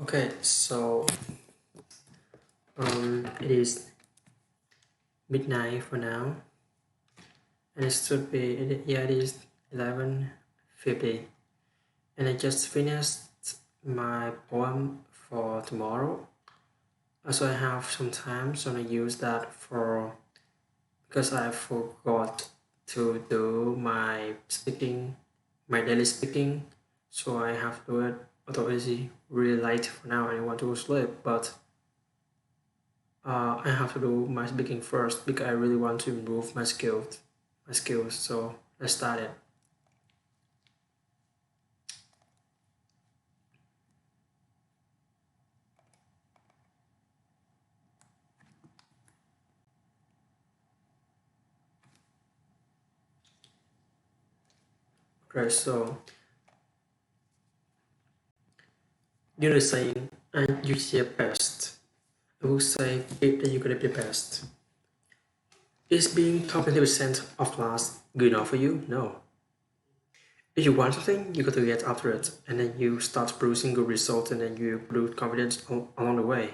Okay, so it is midnight for now, and it should be yeah, it is 11:50, and I just finished my poem for tomorrow. So I have some time, so I use that for because I forgot to do my speaking, my daily speaking, so I have to do it. Although it's really late for now, and I want to go sleep, but I have to do my speaking first because I really want to improve my skills. My skills. So let's start it. Okay. So you know the saying, and you see best. I will say it that you're gonna be the best. Is being top 20% of class good enough for you? No. If you want something, you got to get after it, and then you start producing good results, and then you build confidence along the way.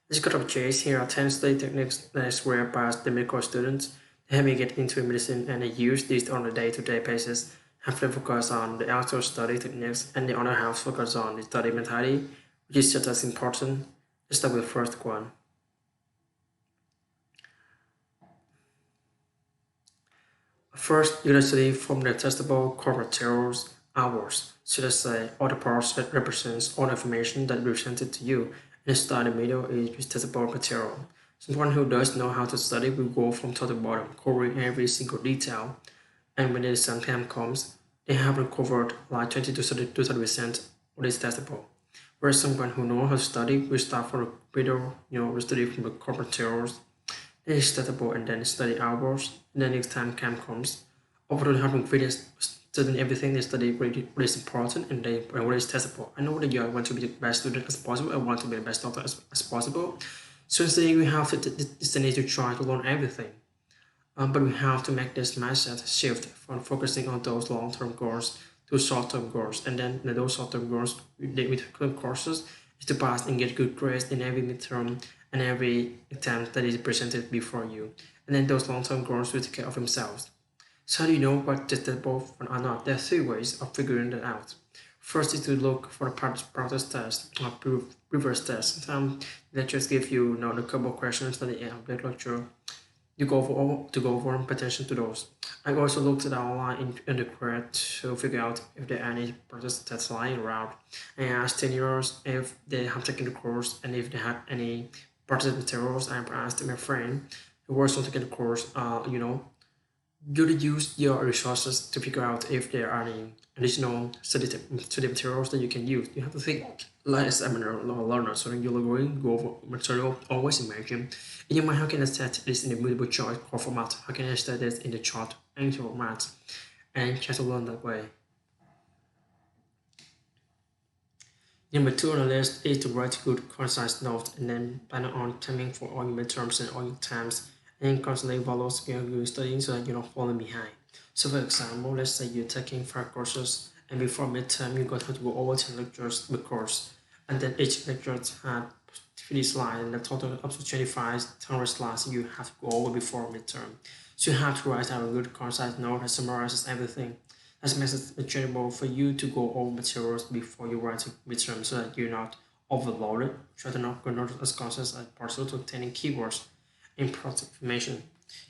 This kind of chase here are 10 study techniques that I swear past the medical students. They help me get into medicine, and I use these on a day-to-day basis. Half them focus on the actual study techniques, and the other half focus on the study mentality, which is just as important. Let's start with the first one. First, you study from the testable core materials hours. So let's say all the parts that represents all the information that presented to you. And start in the middle is testable material. Someone who does know how to study will go from top to bottom, covering every single detail. And when the exam time comes, they haven't covered like 20 to 30% what is testable. Whereas someone who knows how to study will start from the middle, will study from the core materials, then it's testable and then study hours. And then next time camp comes, overall having finished studying everything they study what is important and what is testable. I know that you want to be the best student as possible. I want to be the best doctor as possible. So instead we have to need to try to learn everything. But we have to make this mindset shift from focusing on those long-term goals to short-term goals. And then those short-term goals with current courses is to pass and get good grades in every midterm and every exam that is presented before you. And then those long-term goals will take care of themselves. So how do you know what is both or not? There are three ways of figuring that out. First is to look for the practice test or reverse test. Some lectures give you, a couple of questions at the end of the lecture you go for to go for pay attention to those. I also looked at online in undergrad to figure out if there are any projects that's lying around. I asked 10 years if they have taken the course and if they have any project materials. I asked my friend who was on taking the course, you to use your resources to figure out if there are any additional study materials that you can use. You have to think like as a learner, so then you're going go over material. Always imagine in your mind how can I set this in a multiple choice or format? How can I set this in the chart and format? And try to learn that way. Number two on the list is to write good concise notes and then plan on timing for all your midterms and all your times and constantly follow your studying so that you're not falling behind. So for example, let's say you're taking 5 courses and before midterm you got to go over 10 lectures per course and then each lecture had 50 slides and the total up to 25 slides you have to go over before midterm. So you have to write out a good concise note that summarizes everything as makes it achievable for you to go over materials before you write a midterm so that you're not overloaded. Try to not go not as conscious as possible to obtaining keywords and product information.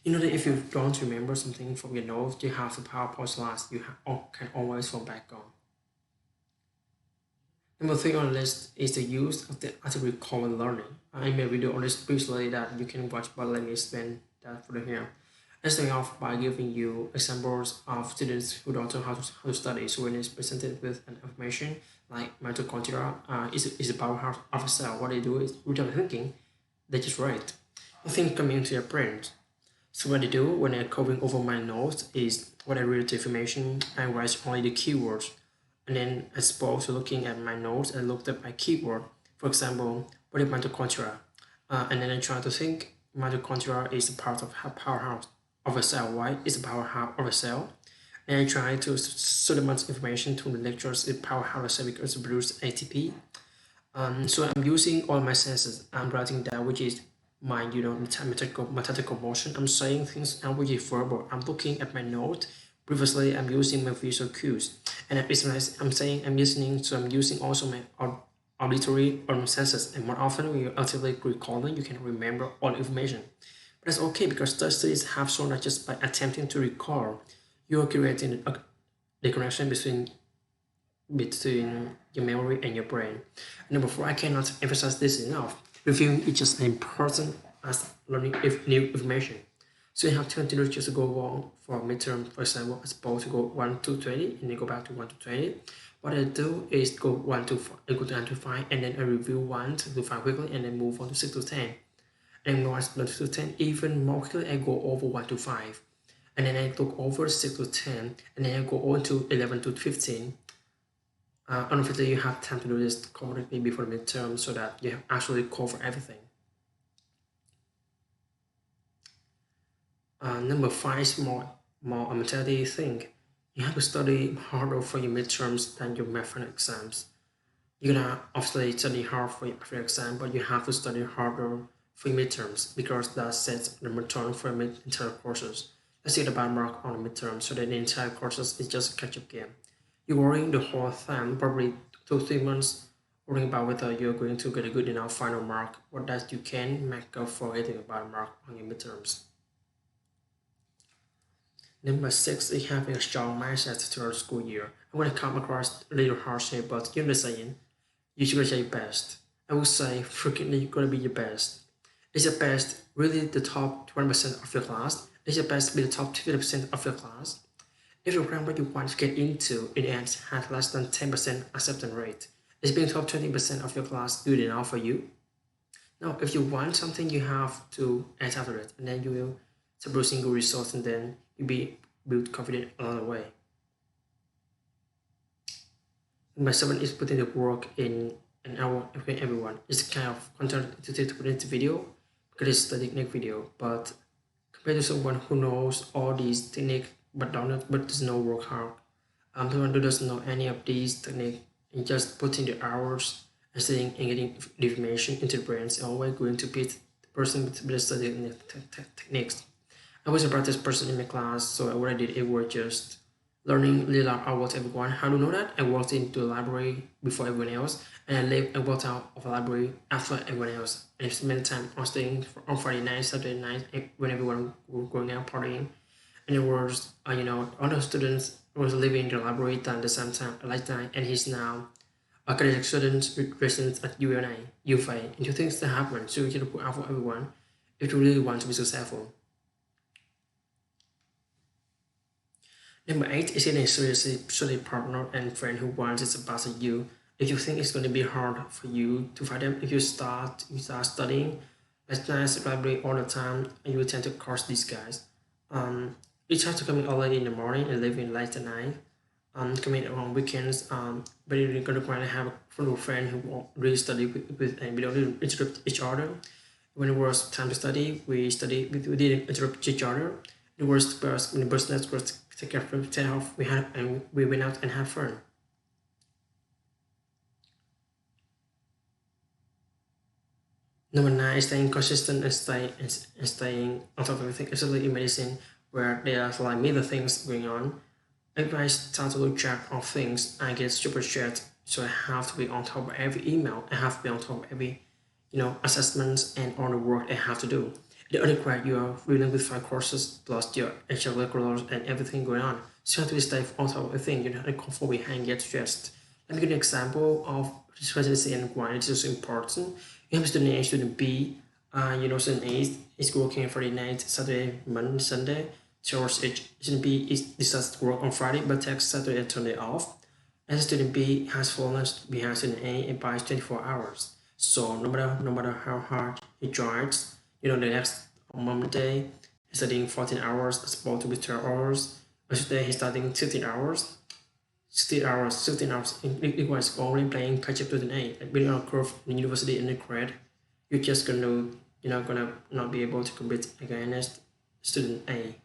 You know that if you don't remember something from your notes, you have the PowerPoint slides you can always fall back on. Number three on the list is the use of the active recall learning. I made a video on this previously that you can watch, but let me explain that further here. Let's start off by giving you examples of students who don't know how to study. So when it's presented with an information like mitochondria is the powerhouse of a cell, what they do is without thinking, they just write. Nothing coming into their brain. So what I do when I'm covering over my notes is when I read the information, I write only the keywords. And then as opposed to looking at my notes, I looked up my keyword. For example, what is mitochondria? And then I try to think mitochondria is a part of a powerhouse of a cell. Why is a powerhouse of a cell? And I try to supplement information to the lectures in powerhouse of a cell because it produces ATP. So I'm using all my senses. I'm writing down which is my mathematical motion. I'm saying things now which is verbal. I'm looking at my note. Previously, I'm using my visual cues, and I'm saying I'm listening. So I'm using also my auditory senses. And more often, when you're actively recalling, you can remember all information. But that's okay because studies have shown that just by attempting to recall, you are creating the connection between your memory and your brain. Number four, I cannot emphasize this enough. Reviewing is just as important as learning new information. So you have to continue just to go on for midterm, for example, as opposed to go 1 to 20 and then go back to 1 to 20. What I do is go 1 to 5, I go to 1 to 5 and then I review 1 to 5 quickly and then move on to 6 to 10. And once 1 to 10, even more quickly, I go over 1 to 5. And then I look over 6 to 10 and then I go on to 11 to 15. Unfortunately, you have time to do this completely before the midterm so that you have actually cover everything. Number five is more a mentality thing. You have to study harder for your midterms than your math exams. You're gonna obviously study hard for your exam, but you have to study harder for your midterms because that sets the return for your entire courses. Let's get a bad mark on the midterm so that the entire courses is just a catch-up game. You're worrying the whole time, probably 2 3 months, worrying about whether you're going to get a good enough final mark or that you can make up for getting a bad mark on your midterms. Number six is having a strong mindset throughout the school year. I'm going to come across a little harsh here, but you know the saying, you should get your best. I would say frequently you're gonna be your best. Is your best really the top 20% of your class? Is your best be the top 50% of your class? If the program you want to get into in the end has less than 10% acceptance rate, is being top 20% of your class good enough for you? Now, if you want something, you have to add after it, and then you will several single results, and then you'll be build confident along the way. Number seven is putting the work in an hour with everyone. It's kind of counterintuitive to put into video because it's the technique video, but compared to someone who knows all these techniques but does not work hard, someone who doesn't know any of these techniques and just putting the hours and studying and getting the information into the brain is always going to beat the person with the studying techniques. I was a practice person in my class, so what I did it was just learning little about everyone. How to know that? I walked into the library before everyone else, and I walked out of the library after everyone else. And I spent time on staying on Friday night, Saturday night, when everyone was going out partying. And it was, other students was living in the library at the same time, like that, and he's now a academic student resident at UNA, UFA. And two things that happen, so you can put out for everyone if you really want to be successful. Number eight is getting a seriously partner and friend who wants it about you. If you think it's going to be hard for you to find them, if you start studying, let's nice library all the time, and you will tend to cross these guys. It's hard to come in early in the morning and leave in late at night. Come in on weekends. But you're going to have a friend who won't really study with and we don't really interrupt each other. When it was time to study, we didn't interrupt each other. The worst was when the business was take care of itself. We went out and had fun. Number nine is staying consistent and staying on top of everything, especially in medicine where there are like many things going on. If I start to lose track of things, I get super stressed. So I have to be on top of every email. I have to be on top of every, assessments and all the work I have to do. The undergrad, you are dealing with five courses plus your extracurriculars and everything going on. So you have to stay on top of everything. You don't fall behind, get stressed. Let me give you an example of residency and why it is so important. You have student A, student B. Student A is working Friday night, Saturday, Monday, Sunday. George H. Student B is decides to work on Friday but takes Saturday and Sunday off. And student B has fallen behind student A and buys 24 hours. So no matter how hard he tries, the next Monday he's studying 14 hours as opposed to be 12 hours. Yesterday he's studying 15 hours. 16 hours, 16 hours. It was only playing catch up to the A. Like being on a curve in university in the grade, you're gonna not be able to compete against student A.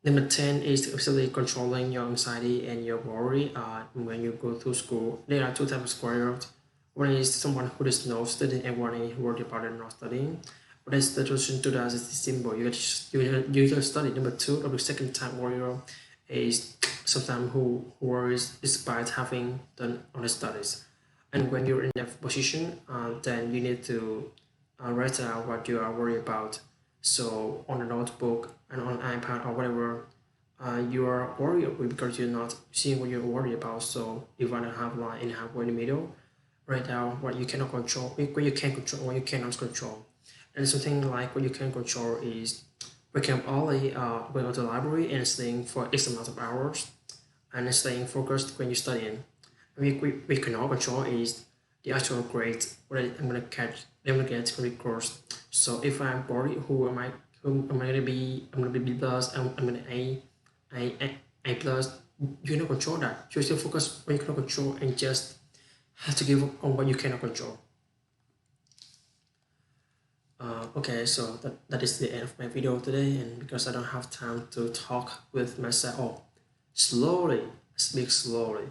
Number 10 is actually controlling your anxiety and your worry when you go through school. There are two types of worriers. One is someone who is not studying and one is worried about it not studying. What is the solution to that is simple. You can study. Number two, or the second type warrior is someone who worries despite having done all the studies. And when you're in that position, then you need to write out what you are worried about. So on a notebook and on an iPad or whatever, you are worried because you're not seeing what you're worried about. So you want to have line in halfway in the middle, write down what you cannot control, what you can control, what you cannot control. And something like what you can control is waking up early, going to the library and staying for X amount of hours and staying focused when you're studying. We cannot control is the actual grade what I'm gonna catch, I'm gonna get from the course. So if I'm bored, who am I gonna be? I'm gonna be B plus. I'm gonna A plus. You cannot control that. You still focus what you cannot control and just have to give up on what you cannot control. Okay, so that is the end of my video today, and because I don't have time to talk with myself, slowly, speak slowly.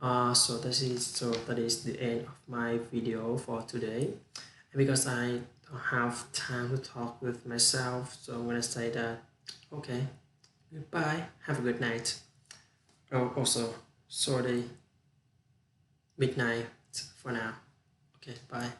So that is the end of my video for today. And because I don't have time to talk with myself, so I'm gonna say that okay, goodbye, have a good night. Oh, also, sorry, midnight for now. Okay, bye.